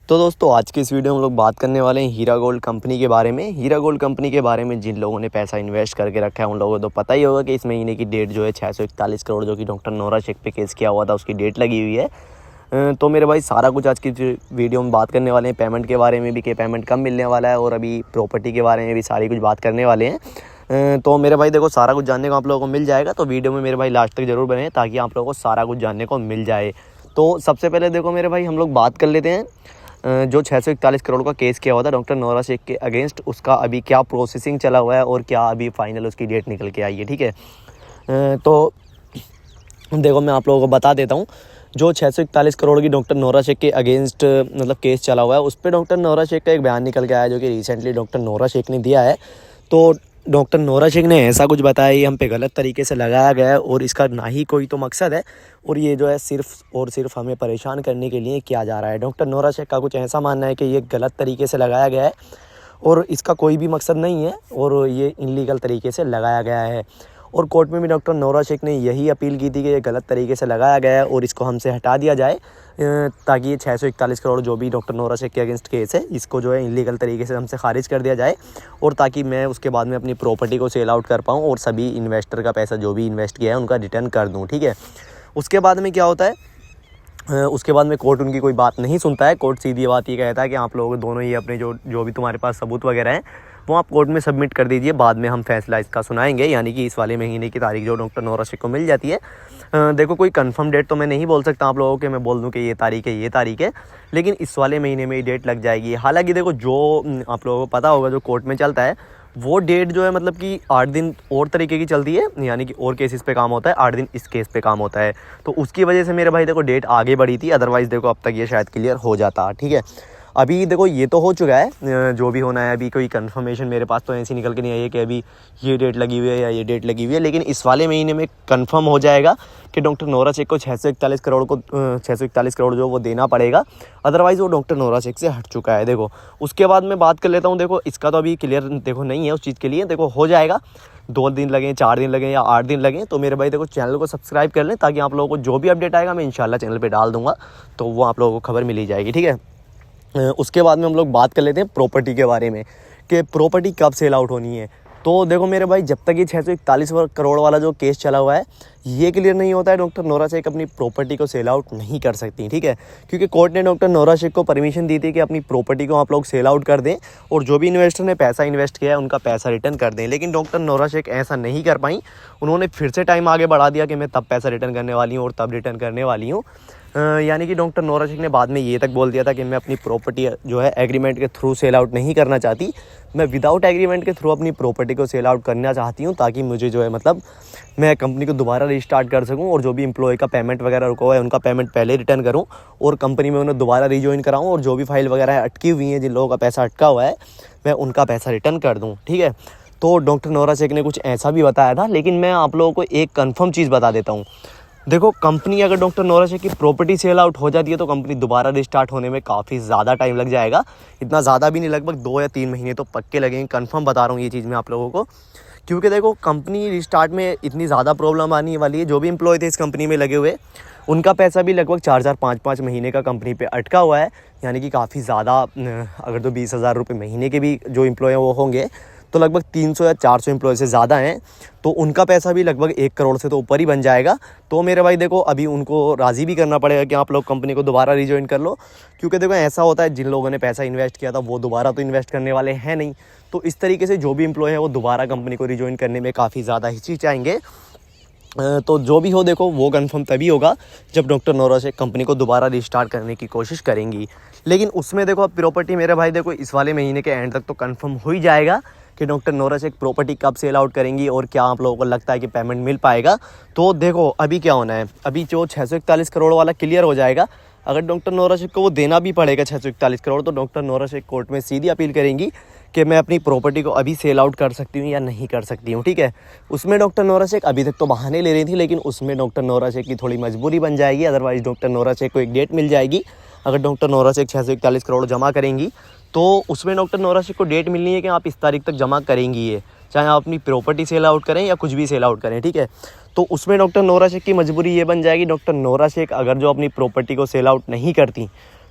तो दोस्तों आज की इस वीडियो में हम लोग बात करने वाले हैं हीरा गोल्ड कंपनी के बारे में। हीरा गोल्ड कंपनी के बारे में जिन लोगों ने पैसा इन्वेस्ट करके रखा है उन लोगों को तो पता ही होगा कि इस महीने की डेट जो है 641 करोड़ जो कि डॉक्टर नोरा शेख पे केस किया हुआ था उसकी डेट लगी हुई है। तो मेरे भाई सारा कुछ आज की वीडियो में बात करने वाले हैं। पेमेंट के बारे में भी कि पेमेंट कब मिलने वाला है और अभी प्रॉपर्टी के बारे में भी सारी कुछ बात करने वाले हैं। तो मेरे भाई देखो सारा कुछ जानने को आप लोगों को मिल जाएगा, तो वीडियो में मेरे भाई लास्ट तक जरूर बने ताकि आप लोगों को सारा कुछ जानने को मिल जाए। तो सबसे पहले देखो मेरे भाई हम लोग बात कर लेते हैं जो 641 करोड़ का केस किया हुआ था डॉक्टर नोरा शेख के अगेंस्ट, उसका अभी क्या प्रोसेसिंग चला हुआ है और क्या अभी फाइनल उसकी डेट निकल के आई है। ठीक है, तो देखो मैं आप लोगों को बता देता हूँ। जो 641 करोड़ की डॉक्टर नोरा शेख के अगेंस्ट मतलब केस चला हुआ है उस पर डॉक्टर नोरा शेख का एक बयान निकल के आया जो कि रिसेंटली डॉक्टर नोरा शेख ने दिया है। तो डॉक्टर नोरा शेख ने ऐसा कुछ बताया ये हम पे गलत तरीके से लगाया गया है और इसका ना ही कोई तो मकसद है और ये जो है सिर्फ और सिर्फ हमें परेशान करने के लिए किया जा रहा है। डॉक्टर नोरा शेख का कुछ ऐसा मानना है कि ये गलत तरीके से लगाया गया है और इसका कोई भी मकसद नहीं है और ये इनलीगल तरीके से लगाया गया है। और कोर्ट में भी डॉक्टर नोरा शेख ने यही अपील की थी कि ये गलत तरीके से लगाया गया है और इसको हमसे हटा दिया जाए ताकि ये 641 करोड़ जो भी डॉक्टर नोरा शेख के अगेंस्ट केस है इसको जो है इलीगल तरीके से हमसे खारिज कर दिया जाए और ताकि मैं उसके बाद में अपनी प्रॉपर्टी को सेल आउट कर पाऊँ और सभी इन्वेस्टर का पैसा जो भी इन्वेस्ट किया है उनका रिटर्न कर दूँ। ठीक है, उसके बाद में क्या होता है, उसके बाद में कोर्ट उनकी कोई बात नहीं सुनता है। कोर्ट सीधी बात ये कहता है कि आप लोग दोनों ही अपने जो भी तुम्हारे पास सबूत वगैरह हैं वो आप कोर्ट में सबमिट कर दीजिए, बाद में हम फैसला इसका सुनाएंगे। यानी कि इस वाले महीने की तारीख जो डॉक्टर नोरा शेख को मिल जाती है। देखो कोई कंफर्म डेट तो मैं नहीं बोल सकता आप लोगों के, मैं बोल दूं कि ये तारीख है, लेकिन इस वाले महीने में ही डेट लग जाएगी। हालांकि देखो जो आप लोगों को पता होगा जो कोर्ट में चलता है वो डेट जो है मतलब कि 8 दिन और तरीके की चलती है, यानी कि और केसेस पे काम होता है, 8 दिन इस केस पे काम होता है। तो उसकी वजह से मेरे भाई देखो डेट आगे बढ़ी थी, अदरवाइज़ देखो अब तक ये शायद क्लियर हो जाता। ठीक है, अभी देखो ये तो हो चुका है जो भी होना है। अभी कोई कंफर्मेशन मेरे पास तो ऐसी निकल के नहीं आई है कि अभी ये डेट लगी हुई है या ये डेट लगी हुई है, लेकिन इस वाले महीने में कंफर्म हो जाएगा कि डॉक्टर नोरा शेख को 641 करोड़ जो वो देना पड़ेगा, अदरवाइज़ वो डॉक्टर नोरा शेख से हट चुका है। देखो उसके बाद मैं बात कर लेता हूँ। देखो इसका तो अभी क्लियर देखो नहीं है उस चीज़ के लिए, देखो हो जाएगा, 2 दिन लगें, 4 दिन लगें या 8 दिन लगें। तो मेरे भाई देखो चैनल को सब्सक्राइब कर लें ताकि आप लोगों को जो भी अपडेट आएगा मैं इंशाल्लाह चैनल पर डाल दूँगा, तो वो आप लोगों को खबर मिल ही जाएगी। ठीक है, उसके बाद में हम लोग बात कर लेते हैं प्रॉपर्टी के बारे में कि प्रॉपर्टी कब सेल आउट होनी है। तो देखो मेरे भाई जब तक ये 641 करोड़ वाला जो केस चला हुआ है ये क्लियर नहीं होता है डॉक्टर नोरा शेख अपनी प्रॉपर्टी को सेल आउट नहीं कर सकती। ठीक है, क्योंकि कोर्ट ने डॉक्टर नोरा शेख को परमिशन दी थी कि अपनी प्रॉपर्टी को आप लोग सेल आउट कर दें और जो भी इन्वेस्टर ने पैसा इन्वेस्ट किया है उनका पैसा रिटर्न कर दें, लेकिन डॉक्टर नोरा शेख ऐसा नहीं कर पाई। उन्होंने फिर से टाइम आगे बढ़ा दिया कि मैं तब पैसा रिटर्न करने वाली हूँ और तब रिटर्न करने वाली हूँ। यानी कि डॉक्टर नोरा शेख ने बाद में ये तक बोल दिया था कि मैं अपनी प्रॉपर्टी जो है एग्रीमेंट के थ्रू सेल आउट नहीं करना चाहती, मैं विदाउट एग्रीमेंट के थ्रू अपनी प्रॉपर्टी को सेल आउट करना चाहती हूँ ताकि मुझे जो है मतलब मैं कंपनी को दोबारा रिस्टार्ट कर सकूँ और जो भी एम्प्लॉय का पेमेंट वगैरह रुका हुआ है उनका पेमेंट पहले रिटर्न करूँ और कंपनी में उन्हें दोबारा रिजॉइन कराऊँ और जो भी फाइल वगैरह अटकी हुई हैं, जिन लोगों का पैसा अटका हुआ है, मैं उनका पैसा रिटर्न कर दूँ। ठीक है, तो डॉक्टर नोरा शेख ने कुछ ऐसा भी बताया था, लेकिन मैं आप लोगों को एक कन्फर्म चीज़ बता देता हूँ। देखो कंपनी अगर डॉक्टर नोरा शेख की प्रॉपर्टी सेल आउट हो जाती है तो कंपनी दोबारा रिस्टार्ट होने में काफ़ी ज़्यादा टाइम लग जाएगा। इतना ज़्यादा भी नहीं, लगभग 2 या 3 महीने तो पक्के लगेंगे, कंफर्म बता रहा हूँ ये चीज़ मैं आप लोगों को। क्योंकि देखो कंपनी रिस्टार्ट में इतनी ज़्यादा प्रॉब्लम आने वाली है, जो भी एम्प्लॉय थे इस कंपनी में लगे हुए उनका पैसा भी लगभग 4-4 5-5 महीने का कंपनी पे अटका हुआ है। यानी कि काफ़ी ज़्यादा, अगर तो 20,000 रुपये महीने के भी जो एम्प्लॉय हैं वो होंगे तो लगभग 300 या 400 एम्प्लॉय से ज़्यादा हैं, तो उनका पैसा भी लगभग 1 करोड़ से तो ऊपर ही बन जाएगा। तो मेरे भाई देखो अभी उनको राज़ी भी करना पड़ेगा कि आप लोग कंपनी को दोबारा रिजॉइन कर लो, क्योंकि देखो ऐसा होता है जिन लोगों ने पैसा इन्वेस्ट किया था वो दोबारा तो इन्वेस्ट करने वाले हैं नहीं, तो इस तरीके से जो भी एम्प्लॉय है वो दोबारा कंपनी को रिजॉइन करने में काफ़ी ज़्यादा हिचकिचाएंगे। तो जो भी हो देखो वो कंफर्म तभी होगा जब डॉक्टर नोरा शेख कंपनी को दोबारा रिस्टार्ट करने की कोशिश करेंगी। लेकिन उसमें देखो अब प्रॉपर्टी मेरे भाई देखो इस वाले महीने के एंड तक तो कंफर्म हो ही जाएगा कि डॉक्टर नोरा शेख प्रॉपर्टी कब सेल आउट करेंगी और क्या आप लोगों को लगता है कि पेमेंट मिल पाएगा। तो देखो अभी क्या होना है, अभी जो 641 करोड़ वाला क्लियर हो जाएगा, अगर डॉक्टर नोरा शेख को वो देना भी पड़ेगा 641 करोड़ तो डॉक्टर नोरा शेख कोर्ट में सीधी अपील करेंगी कि मैं अपनी प्रॉपर्टी को अभी सेल आउट कर सकती हूँ या नहीं कर सकती हूँ। ठीक है, उसमें डॉक्टर नोरा शेख अभी तक तो बहाने ले रही थी, लेकिन उसमें डॉक्टर नोरा शेख की थोड़ी मजबूरी बन जाएगी, अदरवाइज़ डॉक्टर नोरा शेख को एक डेट मिल जाएगी। अगर डॉक्टर नोरा शेख 641 करोड़ जमा करेंगी तो उसमें डॉक्टर नोरा शेख को डेट मिलनी है कि आप इस तारीख तक जमा करेंगी ये, चाहे आप अपनी प्रॉपर्टी सेल आउट करें या कुछ भी सेल आउट करें। ठीक है, तो उसमें डॉक्टर नोरा शेख की मजबूरी ये बन जाएगी, डॉक्टर नोरा शेख अगर जो अपनी प्रॉपर्टी को सेल आउट नहीं करती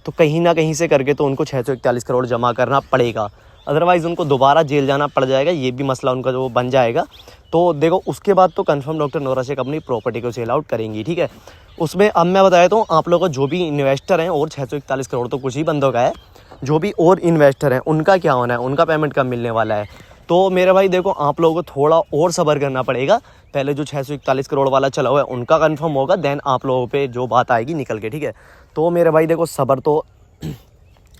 तो कहीं ना कहीं से करके तो उनको 641 करोड़ जमा करना पड़ेगा, अदरवाइज़ उनको दोबारा जेल जाना पड़ जाएगा, ये भी मसला उनका जो बन जाएगा। तो देखो उसके बाद तो कंफर्म डॉक्टर नोरा शेख अपनी प्रॉपर्टी को सेल आउट करेंगी, ठीक है। उसमें अब मैं बता देता हूँ आप लोगों को, जो भी इन्वेस्टर हैं, और 641 करोड़ तो कुछ ही बंदों का है, जो भी और इन्वेस्टर हैं उनका क्या होना है, उनका पेमेंट कब मिलने वाला है। तो मेरे भाई देखो आप लोगों को थोड़ा और सब्र करना पड़ेगा। पहले जो 641 करोड़ वाला चला हुआ है उनका कंफर्म होगा, देन आप लोगों पे जो बात आएगी निकल के, ठीक है। तो मेरे भाई देखो सब्र तो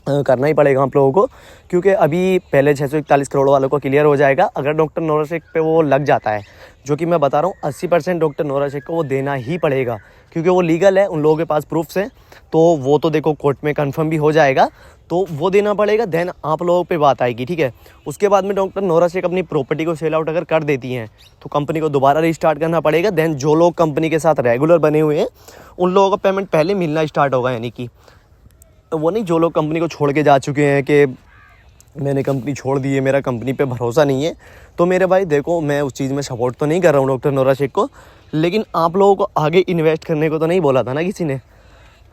करना ही पड़ेगा आप लोगों को, क्योंकि अभी पहले 641 करोड़ वालों को क्लियर हो जाएगा। अगर डॉक्टर नोरा शेख पे वो लग जाता है, जो कि मैं बता रहा हूँ 80% डॉक्टर नोरा शेख को वो देना ही पड़ेगा, क्योंकि वो लीगल है, उन लोगों के पास प्रूफ्स हैं। तो वो तो देखो कोर्ट में कंफर्म भी हो जाएगा, तो वो देना पड़ेगा, देन आप लोगों पे बात आएगी, ठीक है। उसके बाद में डॉक्टर नोरा शेख अपनी प्रॉपर्टी को सेल आउट अगर कर देती हैं तो कंपनी को दोबारा रिस्टार्ट करना पड़ेगा। देन जो लोग कंपनी के साथ रेगुलर बने हुए हैं उन लोगों का पेमेंट पहले मिलना स्टार्ट होगा, यानी कि वो नहीं जो लोग कंपनी को छोड़ के जा चुके हैं कि मैंने कंपनी छोड़ दी है, मेरा कंपनी पे भरोसा नहीं है। तो मेरे भाई देखो मैं उस चीज़ में सपोर्ट तो नहीं कर रहा हूँ डॉक्टर नोरा शेख को, लेकिन आप लोगों को आगे इन्वेस्ट करने को तो नहीं बोला था ना किसी ने।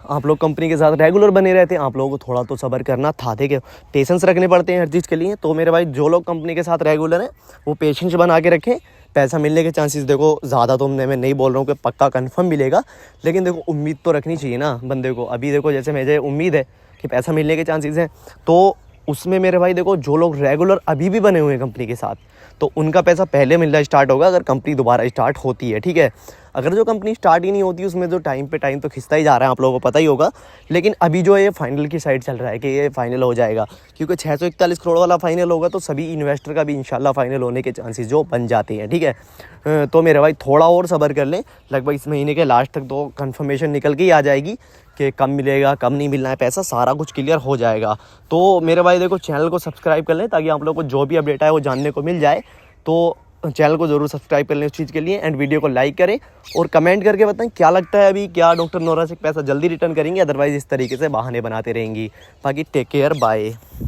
आप लोग कंपनी के साथ रेगुलर बने रहते हैं, आप लोगों को थोड़ा तो सब्र करना था, ठीक है। पेशेंस रखने पड़ते हैं हर चीज़ के लिए। तो मेरे भाई जो लोग कंपनी के साथ रेगुलर हैं वो पेशेंस बना के रखें। पैसा मिलने के चांसेस देखो ज़्यादा तो मैं नहीं बोल रहा हूँ कि पक्का कंफर्म मिलेगा, लेकिन देखो उम्मीद तो रखनी चाहिए ना बंदे को। अभी देखो जैसे मुझे उम्मीद है कि पैसा मिलने के चांसेस हैं, तो उसमें मेरे भाई देखो जो लोग रेगुलर अभी भी बने हुए हैं कंपनी के साथ, तो उनका पैसा पहले मिलना स्टार्ट होगा अगर कंपनी दोबारा स्टार्ट होती है, ठीक है। अगर जो कंपनी स्टार्ट ही नहीं होती उसमें जो टाइम पे टाइम तो खिंचता ही जा रहा है, आप लोगों को पता ही होगा। लेकिन अभी जो है ये फाइनल की साइड चल रहा है कि ये फाइनल हो जाएगा, क्योंकि 641 करोड़ वाला फाइनल होगा तो सभी इन्वेस्टर का भी इंशाल्लाह फाइनल होने के चांसेस जो बन जाते हैं, ठीक है। तो मेरे भाई थोड़ा और सब्र कर लें, लगभग इस महीने के लास्ट तक तो कंफर्मेशन निकल के ही आ जाएगी कि कब मिलेगा कब नहीं मिलना है पैसा, सारा कुछ क्लियर हो जाएगा। तो मेरे भाई देखो चैनल को सब्सक्राइब कर लें ताकि आप लोग को जो भी अपडेट है वो जानने को मिल जाए। तो चैनल को ज़रूर सब्सक्राइब कर लें उस चीज़ के लिए, एंड वीडियो को लाइक करें और कमेंट करके बताएं क्या लगता है अभी क्या डॉक्टर नोरा शेख पैसा जल्दी रिटर्न करेंगे, अदरवाइज़ इस तरीके से बहाने बनाते रहेंगी। बाकी टेक केयर, बाय।